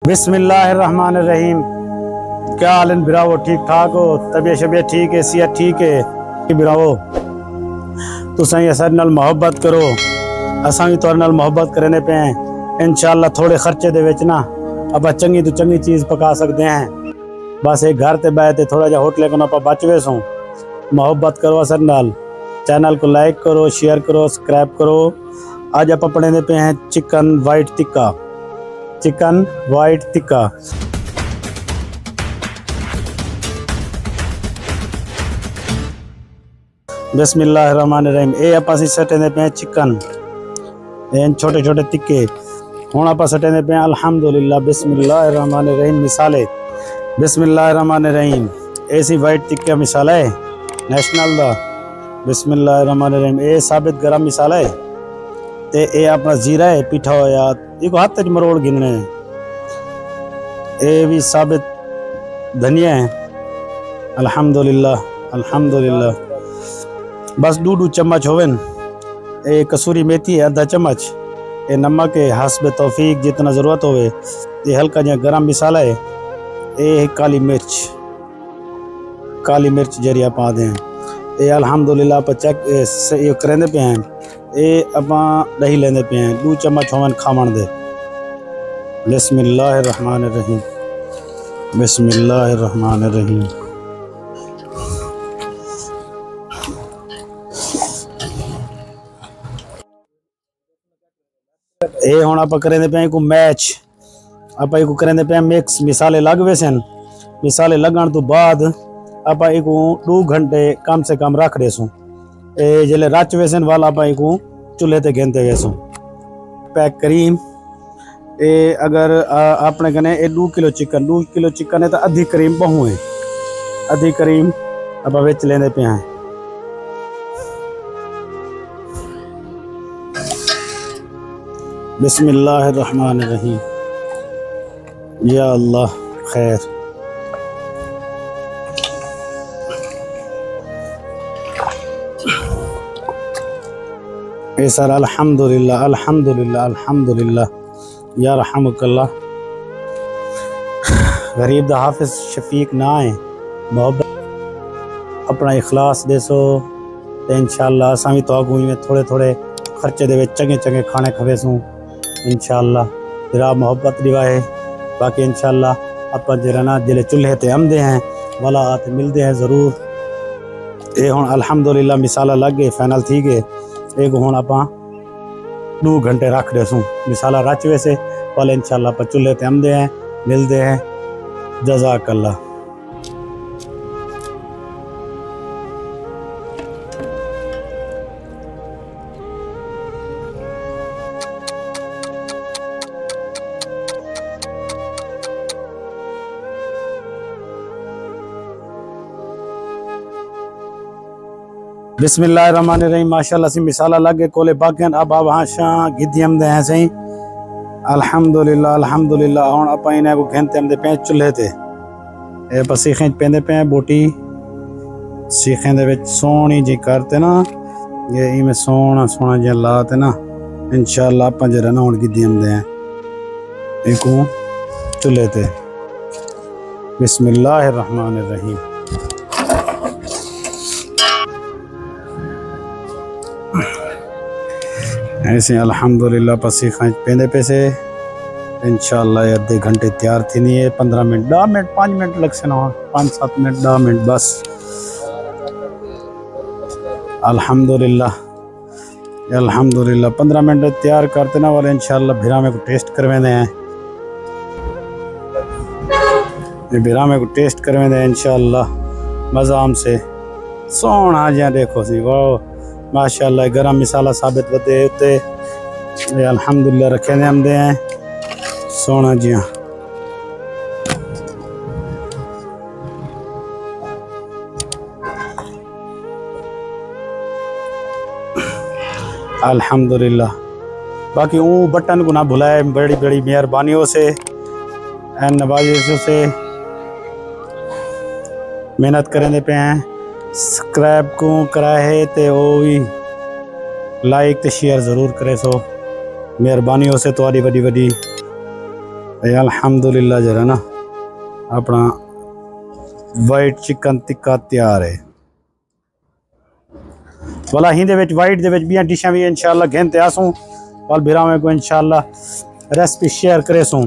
बिस्मिल्लाहिर्रहमानिर्रहीम। क्या हाल है बिरावो? ठीक ठाक हो? तबीयत शबीयत ठीक है? सेहत ठीक है बिरावो? तुसां असर नाल मोहब्बत करो, असां भी तुहाडे नाल मोहब्बत करने पे हैं। इंशाअल्लाह थोड़े खर्चे दे विच ना आप चंगी तो चंगी चीज़ पका सकते हैं। बस एक घर ते बैठे थोड़ा जा होटल को आप बच वे सो। मोहब्बत करो असर नाल। चैनल को लाइक करो, शेयर करो, सब्सक्राइब करो। आज आप पढ़ने पे हैं chicken white tikka. Chicken white tikka बिस्मिल्लाहिर्रहमानिर्रहीम। ये आप सटेंदे पे चिकन छोटे छोटे टिक्के। हुण आप सटेंदे पे अल्हम्दुलिल्लाह। बिस्मिल्लाहिर्रहमानिर्रहीम। मिसाले बिस्मिल्लाहिर्रहमानिर्रहीम। ऐसी वाइट टिक्का मिसाल है नेशनल दा। बिस्मिल्लाहिर्रहमानिर्रहीम। ये साबित गरम मिसाल है ते ये अपना जीरा है पिठा होया ये हाथ च मरोड़ गिनने। ये भी साबित धनिया है। अल्हम्दुलिल्लाह अल्हम्दुलिल्लाह। बस 2 चम्मच होवन। ये कसूरी मेथी है आधा चम्मच। ये नमक है हस्ब तौफीक जितना ज़रूरत होवे। ये हल्का जहाँ गरम मिसाला है। ये काली मिर्च जरिया पा दें। ये अल्हम्दुलिल्लाह आप चेक ये करेंदे पे हैं। ये अपा दही लेंदे पे हैं 2 चम्मच होवन खावन दे। बिस्मिल्लाहिर्रहमानिर्रहीम। बिस्मिल्लाहिर्रहमानिर्रहीम। ये हुण आप करेंदे पे को मैच आप करेंदे पे मिक्स। मिसाले लग वैसन। मिसाले लगन तो बाद आप 2 घंटे कम से कम रख देसूँ। जले रच वैसन वाला आप चूल्हे ते गेंदे वैसूँ। पैक करीम ये अगर अपने कने 2 किलो चिकन है तो आधी करीम बहु है। आधी करीम आप विच लेंदे पे हैं। बिस्मिल्लाहिर्रहमानिर्रहीम। या अल्लाह खैर। ए सर अल्हम्दुलिल्लाह अल्हम्दुलिल्लाह अल्हम्दुलिल्लाह। या रहमुकल्लाह। गरीब दा हाफिज शफीक ना है। मोहब्बत अपना इखलास देसो तो इंशाअल्लाह असां भी तो में थोड़े थोड़े खर्चे दे चंगे चंगे खाने खवेसूँ इंशाअल्लाह। जरा मोहब्बत दिवाए बाकी इंशाअल्लाह आप जरा जिले चूल्हे ते आमदे हैं वाला आते मिलते हैं ज़रूर। ये हुण अल्हम्दुलिल्लाह मिसाला लग गए फाइनल थी गए। एक हुण आप 2 घंटे रख देसूँ। मिसाला रच वैसे वाले इंशाअल्लाह आप चूल्हे ते आमदे हैं मिलते हैं। जज़ाकल्लाह। बिस्मिल्लाहिर्रहमानिर्रहीम। माशाअल्लाह से मिसाला लग गए कोले बाकियन। अब वहाँ शाह गिद्दी हमदे हैं सही। अल्हम्दुलिल्लाह अल्हम्दुलिल्लाह। हुण आप इन्हें को खेनते हमदे पे चूल्हे ते। ये पर सीखें पेंदे पे बोटी सीखें दे विच सोहनी जी करते ना ये इमें सोना सोना जी लाते ना इंशाअल्लाह आप जरा ना हुण गिद्दी हमदे हैं इको चूल्हे ते। बिस्मिल्लाहिर्रहमानिर्रहीम। ऐसे अल्हम्दुलिल्लाह पसी खांच पेंदे पैसे इंशाअल्लाह आधे घंटे तैयार थी नहीं है। 15 मिनट 10 मिनट 5 मिनट लग से ना 5-7 मिनट 10 मिनट बस। अल्हम्दुलिल्लाह अल्हम्दुलिल्लाह 15 मिनट तैयार करते ना वाले इंशाअल्लाह भिरा में को टेस्ट करवेंदे हैं। ये भिरा में को टेस्ट करवेंदे हैं इंशाअल्लाह मज़ाम से सोना जिया देखो सी वाह माशाअल्लाह। गरम मिसाला साबित बते उते अल्हम्दुलिल्लाह रखे ने हमदे हैं सोना जिया। अल्हम्दुलिल्लाह। बाकी वो बटन को ना भुलाए बड़ी बड़ी मेहरबानियों से एन नवाजिशों से मेहनत करेंदे पे हैं। सब्सक्राइब को कराए तो वो भी लाइक तो शेयर ज़रूर करे सो मेहरबानी हो से तुम्हारी वड्डी वड्डी अल्हम्दुलिल्लाह जरा ना अपना वाइट चिकन टिक्का तैयार है। वाला हिंदे विच वाइट दे विच बियां डिशां भी इंशाल्लाह घेंते आसूं वाल बिरावे को इंशाल्लाह रेसिपी शेयर करे सूं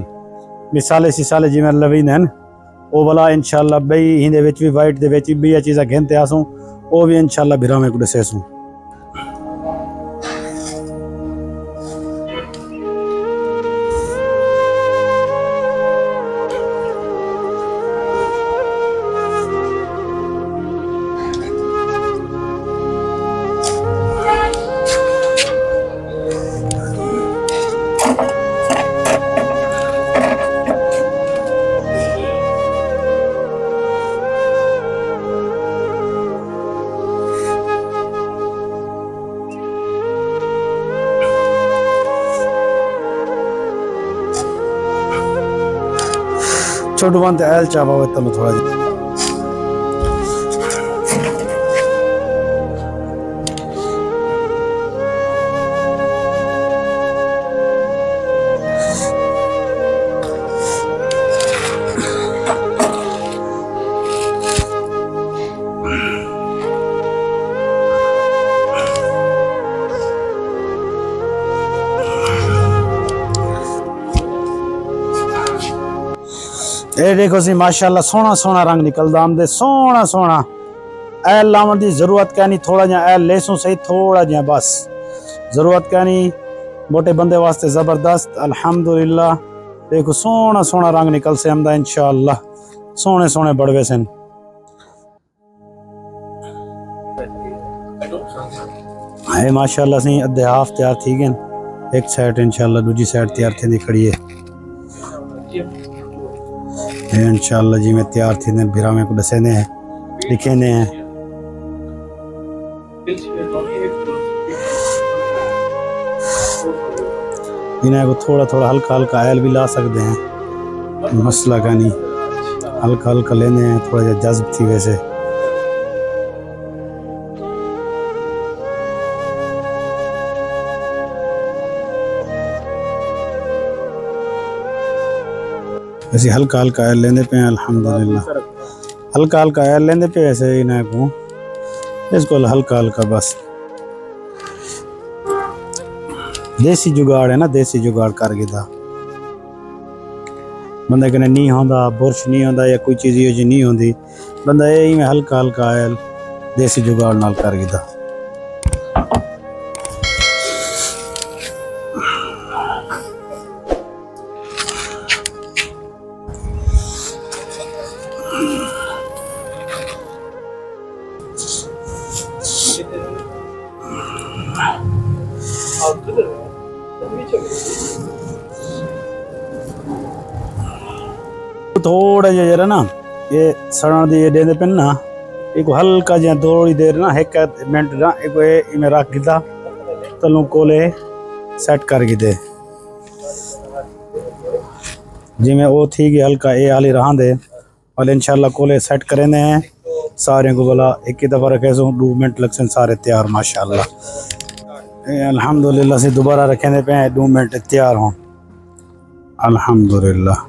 मिसाले सिसाले जिवें लवींदे हैं वो वाला इंशाल्लाह बई हिंदे विच भी वाइट दे विच भी चीज़ां घेंते आसूं वो भी इंशाल्लाह बिरावे को दसे सूं। छोटू बनते आयल चावा हुआ तलो थोड़ा जी। ये देखो सी माशाल्लाह सोना सोना रंग निकलदा आमदे सोना सोना ऐल लावन की जरूरत क्या नहीं थोड़ा जा ऐल लेसूं सही थोड़ा जा बस जरूरत क्या नहीं मोटे बंदे वास्ते जबरदस्त अल्हम्दुलिल्लाह। देखो सोना सोना रंग निकल से आमदा इंशाअल्लाह सोने सोने बड़वे सन। है माशाल्लाह सी अद्धे हाफ तैयार थी गए एक साइड इंशाल्लाह दूजी साइड तैयार थी खड़ी है इंशाल्लाह जी में तैयार थी ने बिरामे को दसे ने लिखे ने इन्हें को थोड़ा थोड़ा हल्का हल्का आयल भी ला सकते हैं मसला का नहीं हल्का हल्का लेने हैं थोड़ा जा जज्ब थी वैसे ऐसे हल्का हल्का आयल लेने पे अल्हम्दुलिल्लाह हल्का हल्का आयल लेने पे ऐसे ही ना को इसको हल्का हल्का बस देसी जुगाड़ है ना देसी जुगाड़ कर गिदा बंदा कने नहीं होंदा बुरश नहीं होंदा या कोई चीज़ ये नहीं होंदी बंदा यही में हल्का हल्का आयल देसी जुगाड़ नाल कर गिदा। थोड़ा जरा ना ये सड़न दी देंदे पे ना एक हल्का जहा थोड़ी देर ना एक मिनट ना एक इमें रख गिदा तलू कोले सेट कर गिदे जिमें वो थी कि हल्का ये हाली रहा दे और इंशाल्लाह कोले सेट करेंदे हैं सारे को बोला एक ही दफ़ा रखे सो 2 मिनट लगसन सारे तैयार माशाल्लाह अल्हम्दुलिल्लाह से दोबारा रखेंदे पे 2 मिनट तैयार हों अल्हम्दुलिल्लाह।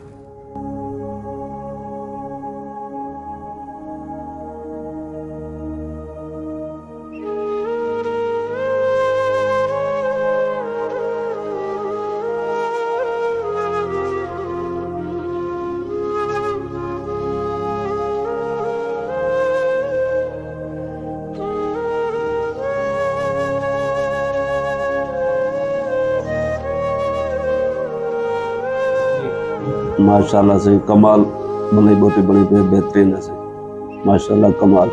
माशाल्लाह से कमाल बनाई बोटी बनी पे बेहतरीन है से माशाल्लाह कमाल।